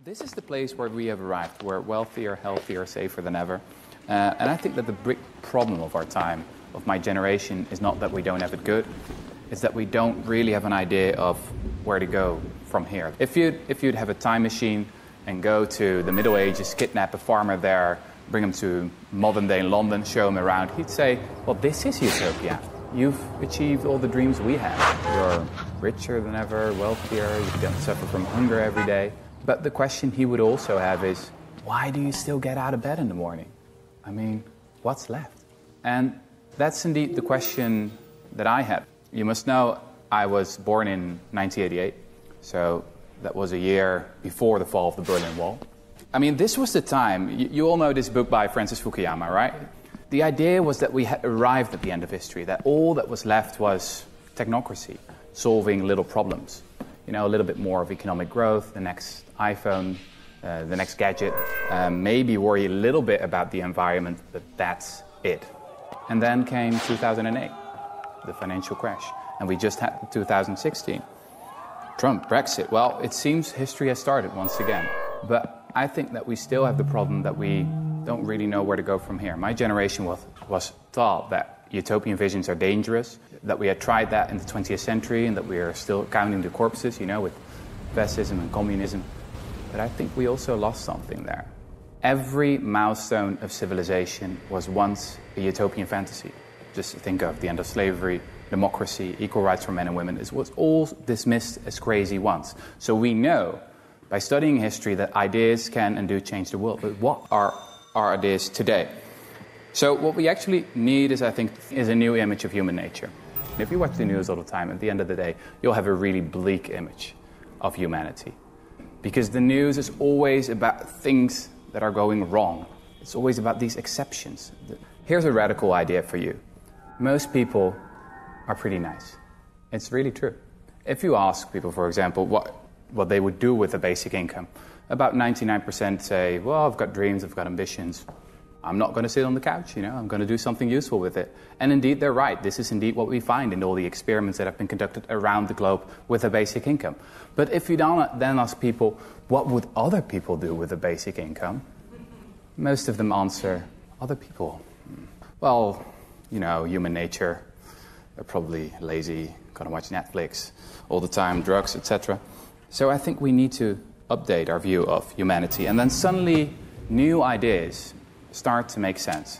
This is the place where we have arrived. We're wealthier, healthier, safer than ever. And I think that the big problem of our time, of my generation, is not that we don't have it good. It's that we don't really have an idea of where to go from here. If you'd have a time machine and go to the Middle Ages, kidnap a farmer there, bring him to modern-day London, show him around, he'd say, well, this is utopia. You've achieved all the dreams we have. You're richer than ever, wealthier, you don't suffer from hunger every day. But the question he would also have is, why do you still get out of bed in the morning? I mean, what's left? And that's indeed the question that I had. You must know I was born in 1988, so that was a year before the fall of the Berlin Wall. I mean, this was the time, you all know this book by Francis Fukuyama, right? The idea was that we had arrived at the end of history, that all that was left was technocracy, solving little problems. You know, a little bit more of economic growth, the next iPhone, the next gadget, maybe worry a little bit about the environment, but that's it. And then came 2008, the financial crash, and we just had 2016. Trump, Brexit, well, it seems history has started once again. But I think that we still have the problem that we don't really know where to go from here. My generation was taught that utopian visions are dangerous, that we had tried that in the 20th century and that we are still counting the corpses, you know, with fascism and communism. But I think we also lost something there. Every milestone of civilization was once a utopian fantasy. Just think of the end of slavery, democracy, equal rights for men and women. It was all dismissed as crazy once. So we know, by studying history, that ideas can and do change the world. But what are our ideas today? So what we actually need is, I think, is a new image of human nature. And if you watch the news all the time, at the end of the day, you'll have a really bleak image of humanity. Because the news is always about things that are going wrong. It's always about these exceptions. Here's a radical idea for you. Most people are pretty nice. It's really true. If you ask people, for example, what they would do with a basic income, about 99% say, well, I've got dreams, I've got ambitions. I'm not going to sit on the couch, you know, I'm going to do something useful with it. And indeed, they're right. This is indeed what we find in all the experiments that have been conducted around the globe with a basic income. But if you then ask people, what would other people do with a basic income? Most of them answer, other people. Well, you know, human nature, they're probably lazy, gonna watch Netflix all the time, drugs, etc. So I think we need to update our view of humanity, and then suddenly new ideas start to make sense.